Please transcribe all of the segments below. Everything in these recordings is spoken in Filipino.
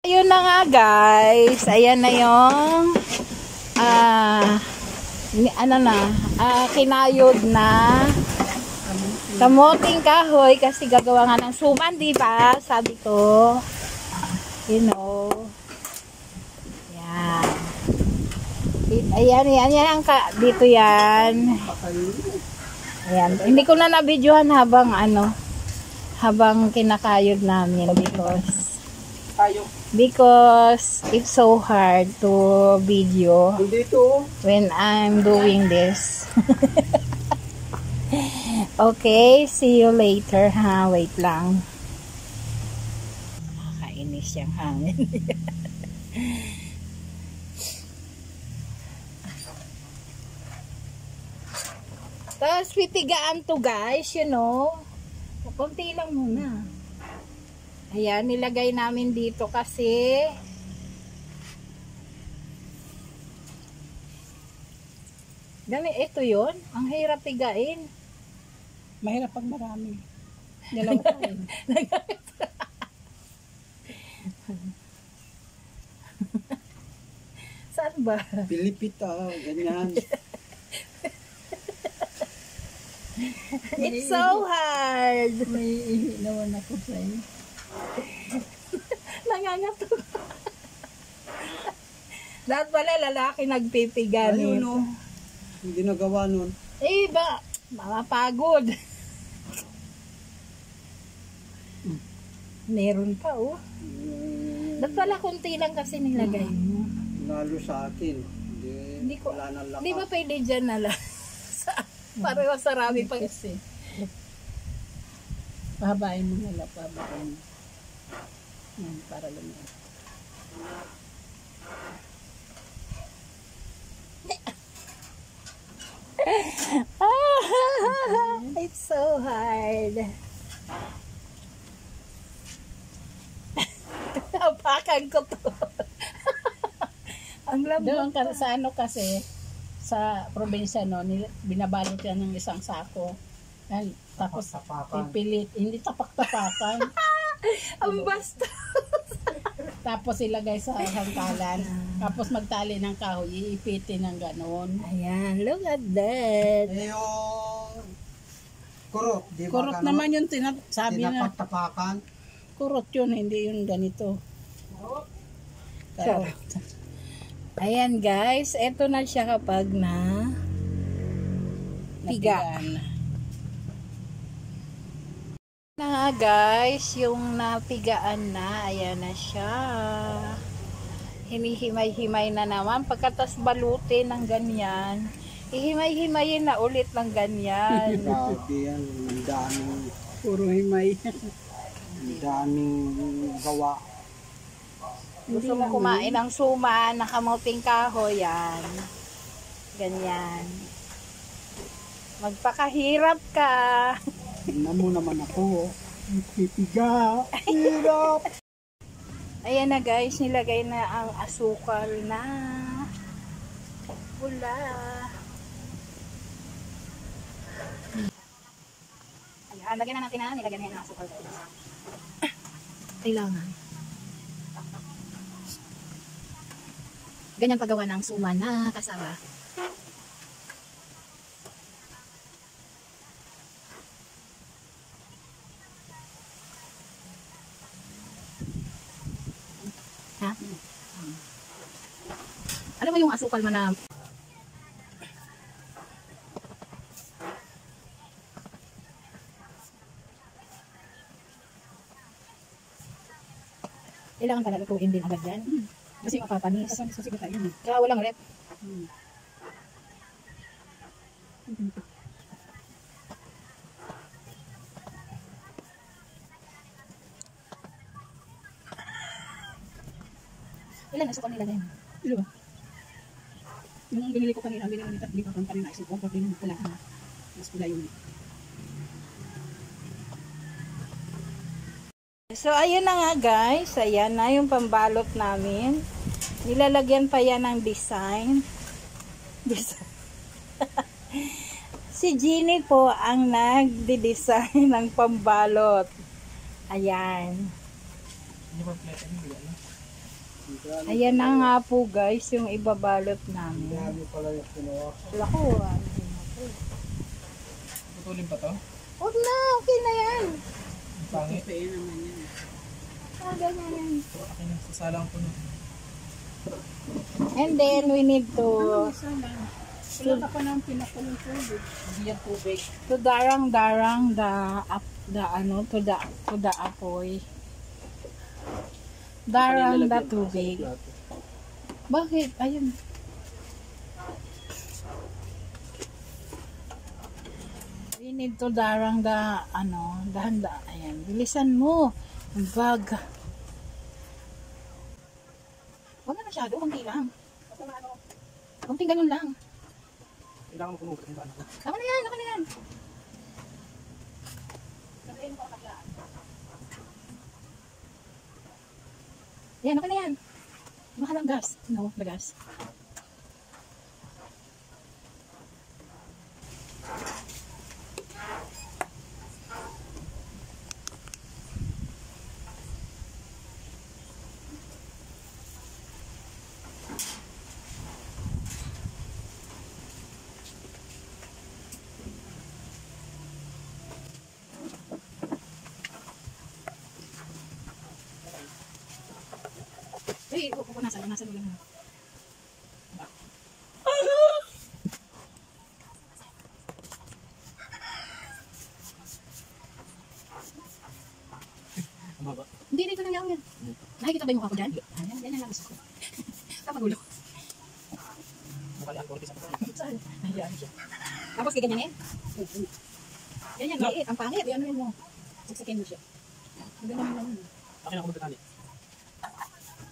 Ayun na nga guys, ayan na yung kinayod na kamuting kahoy kasi gagawa nga ng suman, di ba? Sabi ko, you know. Yan. Ayan dito yan. Ayan. Hindi ko na nabidyohan habang kinakayod namin because it's so hard to video when I'm doing this. Okay, see you later ha. Wait lang. Nakakainis yung hangin. Tapos pitigaan to guys, you know. Kunti lang muna. Ayan, nilagay namin dito kasi ito yun. Ang hirap tigain. Mahirap pag marami. Dalawa tayo. Saan ba? Pilipita, ganyan. It's so hard. May nawan ako sa'yo. Nangangatok. Lahat pala lalaki nagpipiga Ayun nito. no. Hindi nagawa nun. Eh ba, mapagod. Meron pa oh. Dapat pala kunti lang kasi nilagay mo. Lalo sa akin. Hindi ko, wala nang lakas. Di ba pwede dyan na lang? Para masarami pa kasi. Pahabain mo na lang. Pahabain mo. Yan, para lumaya. It's so hard. Apakan ko to. Ang lambot. Doon sa ano kasi, sa probinsya no, binabalot yan ng isang sako. Yan, tapos pipilit, hindi tapak-tapakan. Ang basta. Tapos ilagay sa hangkalan. Tapos magtali ng kahoy, iipitin ng ganon. Ayan, look at that. Yung kurot, di ba? Kurot naman yung sabi na. Tinapak-tapakan. Kurot yun, hindi yun ganito. Karot. Ayan guys, eto na siya kapag na piga. Na guys, yung napigaan na, ayan na siya. Hinihimay-himay na naman. Pagkatas balutin ng ganyan, ihimay-himayin na ulit ng ganyan. Grabe yan, ang daming, Puro himay. ang daming gawa. Gusto mo kumain ng suma na kamuting kahoy, yan. Ganyan. Magpakahirap ka. Tingnan mo naman ako, pipiga, hirap. Ayan na guys, nilagay na ang asukal na pula. Ayan, lagyan na natin na, nilagyan na yung asukal. Kailangan. Ganyan paggawa ng suma na kasama. Ha? Alam mo yung asukal mo na kailangan pala lutuin din agad yan. Kasi mapapanis. Kaya walang rep. Ilan ang suka nila na yun? Ilo ba? Yung binili ko kanina, binili ko dito kung kanina isip ko, pag binili ko lang. Mas pula yun. So, ayun na nga guys. Ayan na yung pambalot namin. Nilalagyan pa yan ng design. Si Jeannie po ang nagde-design ng pambalot. Ayan. Ayan na nga po guys yung ibabalot namin. Wala ko. Putulin pa to? Huwag na. Okay na yan. Pangit. Kaya naman yan. Ganyan yan. Okay na, sasalang ko na. And then we need to Isa lang. Wala ka pa ng pinakulong tubig. Hindi yan tubig. to darang-darang to the apoy. Darang the tubig. Bakit? Ayun. We need to darang dahan. Ayan. Bilisan mo. Ang bag. Huwag na masyado. Kunti lang. Kunting ganun lang. Kailangan mo kumuha yung ano ko. Tama na yan. Tama na yan. Yan, okay na yan. Mahal ang gas. No, the gas. Hey, nasa ulo mo. Hindi, dito lang yan. Nakikita ba yung mukha ko dyan? Ayan, yan lang gusto ko. Kapagulo. Mukha yan, korte sa pagkakas. Saan? Ayan siya. Tapos kaganyan eh. Yan yan, maliit. Ang pangit. Yan mo. Saksakin mo siya. Ang ganyan lang. Akin ako magkatali.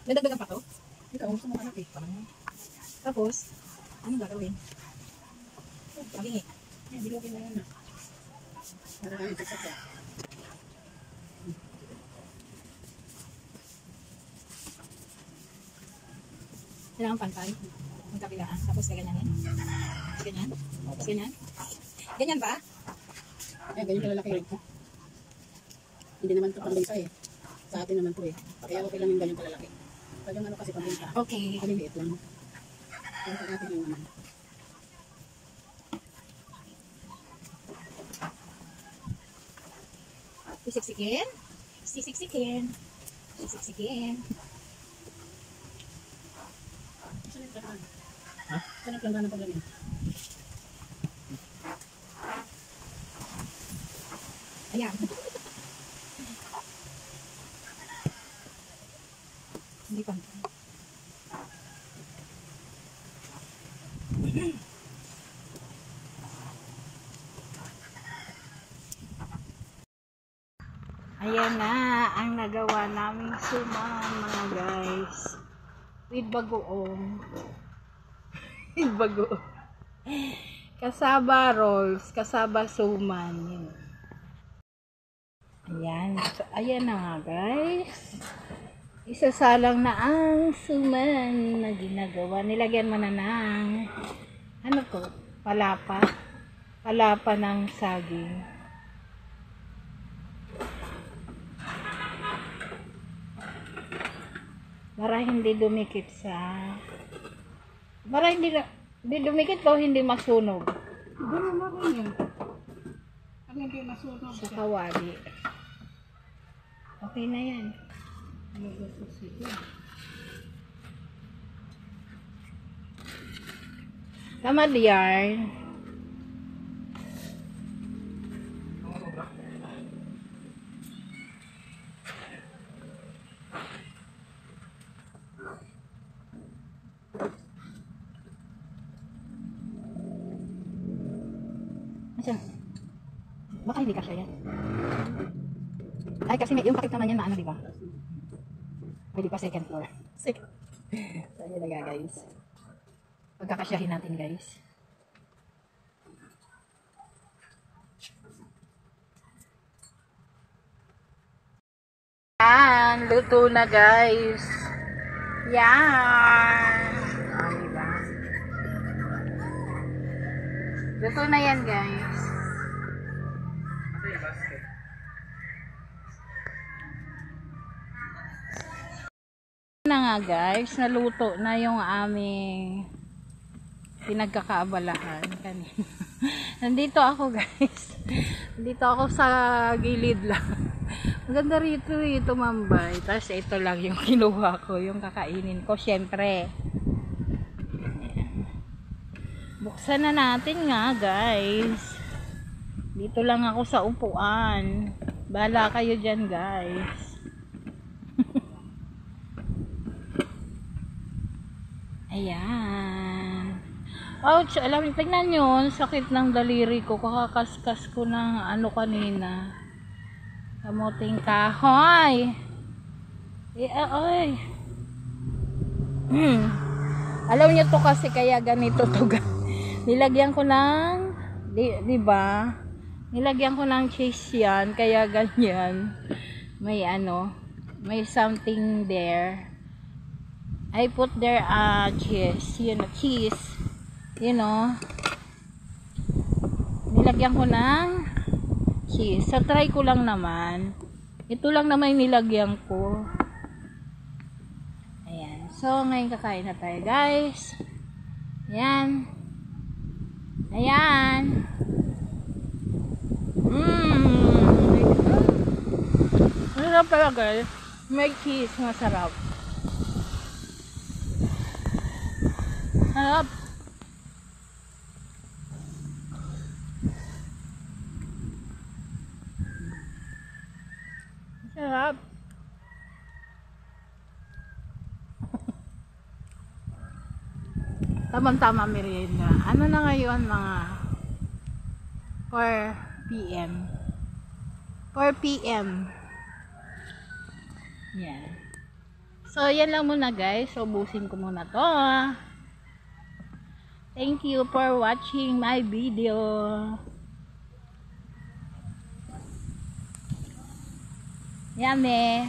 Nadagdagan pa to? Ikaw, gusto mo anak eh. Tama na. Tapos, anong gagawin? Palingi. Bilogin mo yan. Para kami sasakya. Kailangan pantay. Ang kabilaan. Tapos kaganyan yan. Ganyan. Tapos ganyan. Ganyan ba? Ganyan kalalaki rin ko. Hindi naman ito pambinsa eh. Sa atin naman ito eh. Kaya okay lang yung ganyan kalalaki. Pag yung ano kasi pambinsa. Okay. Kaliliit lang. Pero sa atin yung naman. Sisiksikin. Sisiksikin. Sisiksikin. Saan yung plantahan? Ha? Saan yung plantahan ng paglamin? Ayan. Hindi pa. Ayan na ang nagawa naming suman mga guys. With bagoong. With bagoong. Kasaba rolls, kasaba suman. Yun. Ayan. So, ayan na nga guys. Isasalang na ang suman na ginagawa. Nilagyan mo na ng ano to? Palapa. Palapa ng saging. Para hindi dumikit para hindi dumikit o hindi masunog Gano'n na rin yun. Ano hindi masunog sa siya? kawali. Okay na yan. Tamad yarn. Asan? Baka hindi kasya yan. Ay, kasi may yung pakit naman yan na ano, di ba? Pwede pa second floor. So, yun na nga, guys. Pagkakasyahin natin, guys. Yan, luto na, guys. Yan. Oh, diba? Luto na yan, guys. Na nga, guys, naluto na yung aming pinagkakaabalahan kanina. Nandito ako, guys. Nandito ako sa gilid lang. Maganda rito, mambay. Tapos ito lang yung kinuha ko, yung kakainin ko, syempre. Buksan na natin nga, guys. Dito lang ako sa upuan. Bahala kayo dyan, guys. Ayan. Ouch, alam, tignan nyo, sakit ng daliri ko. Kakakaskas ko ng ano kanina. Kamuting kahoy. Ay. Alam niyo to kasi kaya ganito to. Nilagyan ko ng, di ba? Nilagyan ko ng cheese yan, kaya ganyan. May ano, may something there. I put there cheese, cheese, nilagyan ko ng cheese. So, try ko lang naman. Ito lang naman yung nilagyan ko. Ayan. So, ngayon kakain na tayo, guys. Ayan. Ayan. Masarap pala, guys. May cheese, masarap. Sarap. Sarap. Tamang-tama merienda. Ano na ngayon, mga 4 p.m. 4 p.m. Yan. So, yan lang muna, guys. So, ubusin ko muna to. Thank you for watching my video. Yummy.